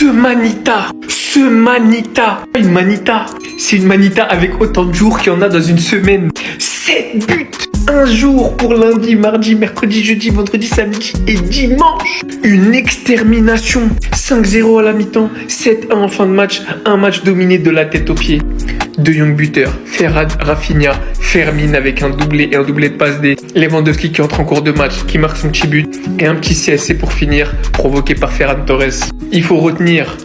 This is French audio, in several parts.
Une manita, c'est une manita avec autant de jours qu'il y en a dans une semaine. 7 buts, un jour pour lundi, mardi, mercredi, jeudi, vendredi, samedi et dimanche. Une extermination, 5-0 à la mi-temps, 7-1 en fin de match, un match dominé de la tête aux pieds. De Jong buteur, Ferran, Rafinha, Fermin avec un doublé et un doublé de passe D, Lewandowski qui entre en cours de match, qui marque son petit but et un petit CSC pour finir, provoqué par Ferran Torres. Il faut retenir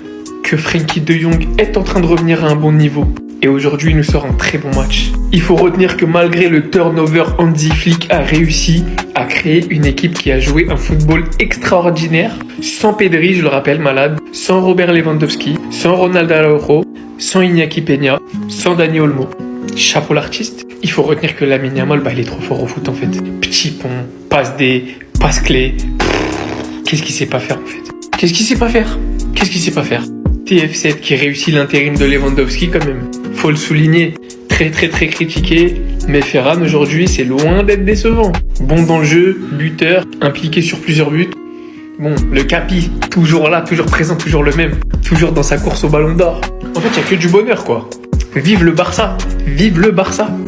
que Frenkie de Jong est en train de revenir à un bon niveau. Et aujourd'hui, il nous sort un très bon match. Il faut retenir que malgré le turnover, Hansi Flick a réussi à créer une équipe qui a joué un football extraordinaire. Sans Pedri, je le rappelle, malade. Sans Robert Lewandowski. Sans Ronald Araujo. Sans Iñaki Peña. Sans Dani Olmo. Chapeau l'artiste. Il faut retenir que Lamine Yamal, il est trop fort au foot en fait. Petit pont, passe D, passe clé. Qu'est-ce qu'il sait pas faire en fait? Qu'est-ce qu'il sait pas faire? TF7 qui réussit l'intérim de Lewandowski quand même. Faut le souligner. Très critiqué. Mais Ferran aujourd'hui c'est loin d'être décevant. Bon dans le jeu, buteur, impliqué sur plusieurs buts. Bon, le Capi, toujours là, toujours présent, toujours le même. Toujours dans sa course au ballon d'or. En fait, il n'y a que du bonheur quoi. Vive le Barça!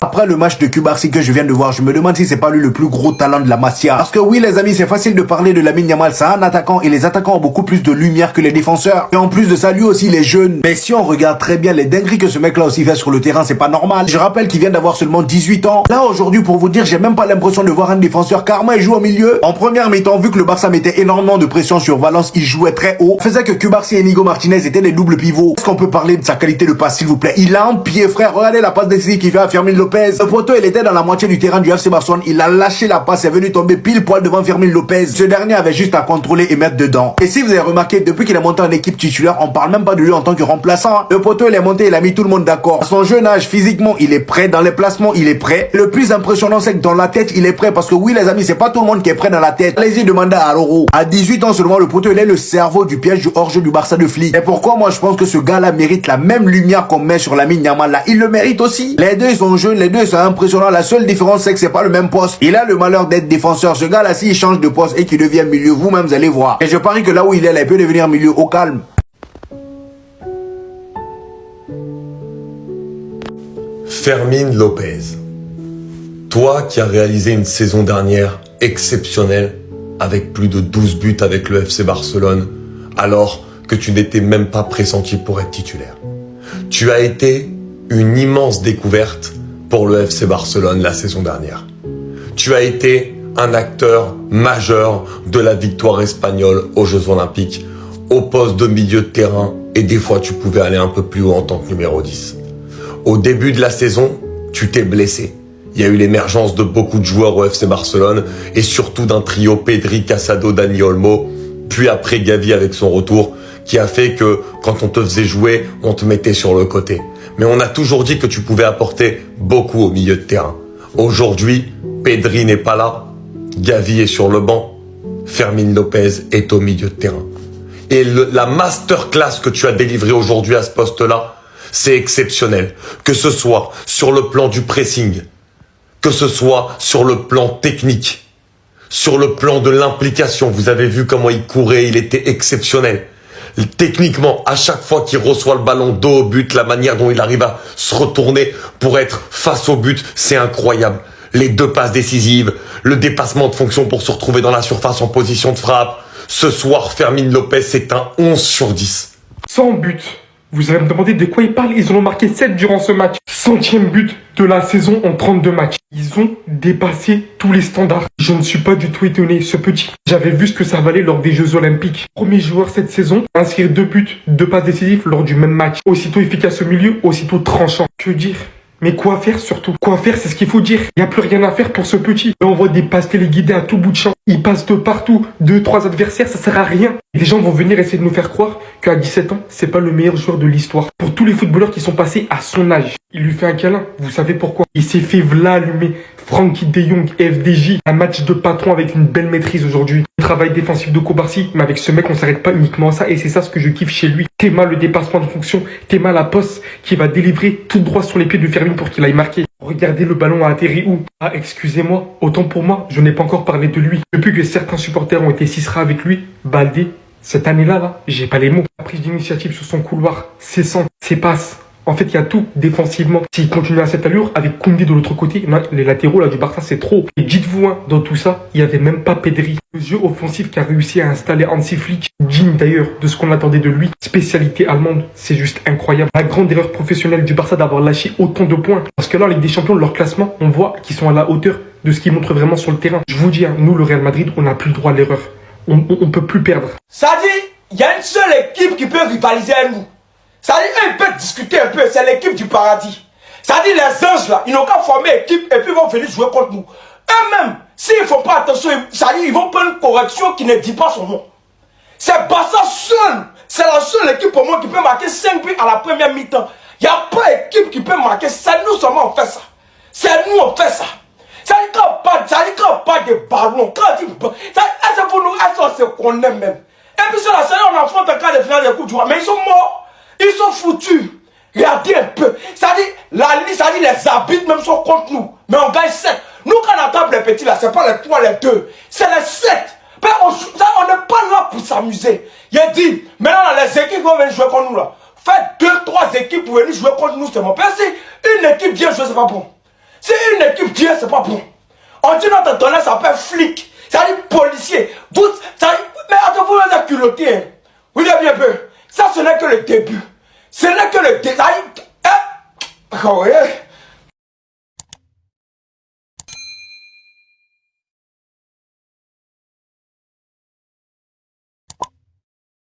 Après le match de Cubarsí que je viens de voir, je me demande si c'est pas lui le plus gros talent de la Masia. Parce que oui les amis, c'est facile de parler de Lamine Yamal, c'est un attaquant et les attaquants ont beaucoup plus de lumière que les défenseurs. Et en plus de ça, lui aussi il est jeune. Mais si on regarde très bien les dingueries que ce mec là aussi fait sur le terrain, c'est pas normal. Je rappelle qu'il vient d'avoir seulement 18 ans. Là aujourd'hui pour vous dire, j'ai même pas l'impression de voir un défenseur car moi il joue au milieu. En première mi-temps, vu que le Barça mettait énormément de pression sur Valence, il jouait très haut. Faisait que Cubarsí et Inigo Martinez étaient des doubles pivots. Est-ce qu'on peut parler de sa qualité de passe s'il vous plaît? Il a un pied frère, regardez la passe décisive qu'il fait à Fermin Lopez. Le poteau il était dans la moitié du terrain du FC Barcelone, il a lâché la passe, est venu tomber pile poil devant Fermin Lopez. Ce dernier avait juste à contrôler et mettre dedans. Et si vous avez remarqué, depuis qu'il est monté en équipe titulaire, on parle même pas de lui en tant que remplaçant. Le poteau il est monté, il a mis tout le monde d'accord. À son jeune âge, physiquement, il est prêt, dans les placements, il est prêt. Le plus impressionnant c'est que dans la tête, il est prêt parce que oui les amis, c'est pas tout le monde qui est prêt dans la tête. Allez-y demander à Araujo. À 18 ans seulement, le poteau il est le cerveau du piège du hors-jeu du Barça de Flick. Et pourquoi moi je pense que ce gars-là mérite la même lumière qu'on met sur Lamine Yamal là. Il le mérite aussi. Les deux ils sont jeunes, les deux ils sont impressionnants. La seule différence c'est que c'est pas le même poste. Il a le malheur d'être défenseur. Ce gars-là s'il change de poste et qu'il devient milieu, vous-même vous allez voir. Et je parie que là où il est là, il peut devenir milieu au calme. Fermin Lopez, toi qui as réalisé une saison dernière exceptionnelle avec plus de 12 buts avec le FC Barcelone alors que tu n'étais même pas pressenti pour être titulaire. Tu as été une immense découverte pour le FC Barcelone la saison dernière. Tu as été un acteur majeur de la victoire espagnole aux Jeux Olympiques, au poste de milieu de terrain et des fois tu pouvais aller un peu plus haut en tant que numéro 10. Au début de la saison, tu t'es blessé. Il y a eu l'émergence de beaucoup de joueurs au FC Barcelone et surtout d'un trio Pedri, Casado, Dani Olmo, puis après Gavi avec son retour qui a fait que quand on te faisait jouer, on te mettait sur le côté. Mais on a toujours dit que tu pouvais apporter beaucoup au milieu de terrain. Aujourd'hui, Pedri n'est pas là, Gavi est sur le banc, Fermin Lopez est au milieu de terrain. Et la masterclass que tu as délivrée aujourd'hui à ce poste-là, c'est exceptionnel. Que ce soit sur le plan du pressing, que ce soit sur le plan technique, sur le plan de l'implication. Vous avez vu comment il courait, il était exceptionnel. Techniquement, à chaque fois qu'il reçoit le ballon dos au but, la manière dont il arrive à se retourner pour être face au but, c'est incroyable. Les 2 passes décisives, le dépassement de fonction pour se retrouver dans la surface en position de frappe. Ce soir, Fermin Lopez, c'est un 11 sur 10. 100 buts. Vous allez me demander de quoi ils parlent. Ils en ont marqué 7 durant ce match. 100e but de la saison en 32 matchs. Ils ont dépassé tous les standards. Je ne suis pas du tout étonné, ce petit. J'avais vu ce que ça valait lors des Jeux Olympiques. Premier joueur cette saison à inscrire 2 buts, 2 passes décisives lors du même match. Aussitôt efficace au milieu, aussitôt tranchant. Que dire ? Mais quoi faire surtout? Quoi faire, c'est ce qu'il faut dire. Il n'y a plus rien à faire pour ce petit. Là, on voit des passes téléguidées à tout bout de champ. Il passe de partout. 2-3 adversaires, ça sert à rien. Et les gens vont venir essayer de nous faire croire qu'à 17 ans, c'est pas le meilleur joueur de l'histoire. Pour tous les footballeurs qui sont passés à son âge, il lui fait un câlin. Vous savez pourquoi? Il s'est fait allumer. Frenkie de Jong, FDJ, un match de patron avec une belle maîtrise aujourd'hui. Travail défensif de Cubarsí, mais avec ce mec, on s'arrête pas uniquement à ça, et c'est ça ce que je kiffe chez lui. Théma le dépassement de fonction, Théma la poste qui va délivrer tout droit sur les pieds de Fermin pour qu'il aille marquer. Regardez, le ballon a atterri où? Ah, excusez-moi, autant pour moi, je n'ai pas encore parlé de lui. Depuis que certains supporters ont été cisra avec lui, Baldé, Cette année-là, là, j'ai pas les mots. La prise d'initiative sur son couloir, ses centres, ses passes. En fait, il y a tout défensivement. S'il continue à cette allure, avec Koundé de l'autre côté, non, les latéraux là, du Barça, c'est trop. Et dites-vous, hein, dans tout ça, il n'y avait même pas Pedri. Le jeu offensif qui a réussi à installer Hansi Flick, digne d'ailleurs de ce qu'on attendait de lui. Spécialité allemande, c'est juste incroyable. La grande erreur professionnelle du Barça d'avoir lâché autant de points. Parce que là, en Ligue des Champions, leur classement, on voit qu'ils sont à la hauteur de ce qu'ils montrent vraiment sur le terrain. Je vous dis, hein, nous, le Real Madrid, on n'a plus le droit à l'erreur. On peut plus perdre. Ça dit, il y a une seule équipe qui peut rivaliser avec nous. Ça dit, eux, ils peuvent discuter un peu, c'est l'équipe du paradis. Ça dit, les anges là, ils n'ont qu'à former équipe et puis ils vont venir jouer contre nous. Eux-mêmes, s'ils ne font pas attention, ça dit, ils vont prendre une correction qui ne dit pas son nom. C'est Barça seul, c'est la seule équipe pour moi qui peut marquer 5 buts à la première mi-temps. Il n'y a pas d'équipe qui peut marquer, c'est nous seulement on fait ça. C'est nous on fait ça. Ça dit, quand pas de ballon, quand il ça c'est pour nous, c'est ce qu'on aime même. Et puis sur la série, on affronte un cas de finale des coups du roi, mais ils sont morts. Ils sont foutus. Regardez un peu. Ça dit, les arbitres même sont contre nous. Mais on gagne 7. Nous, quand on tape les petits là, c'est pas les 3, les 2. C'est les 7. Mais on n'est pas là pour s'amuser. Il a dit, maintenant les équipes vont venir jouer contre nous là. Faites 2-3 équipes pour venir jouer contre nous, c'est bon. Mais si une équipe vient jouer, c'est pas bon. Si une équipe vient, c'est pas bon. On dit notre entraîneur s'appelle flic. Ça dit policier. Vous, ça dit, mais attends, vous êtes culotté. Hein. Vous avez bien peu. Ça, ce n'est que le début. Ce n'est que le début. Oh, yeah.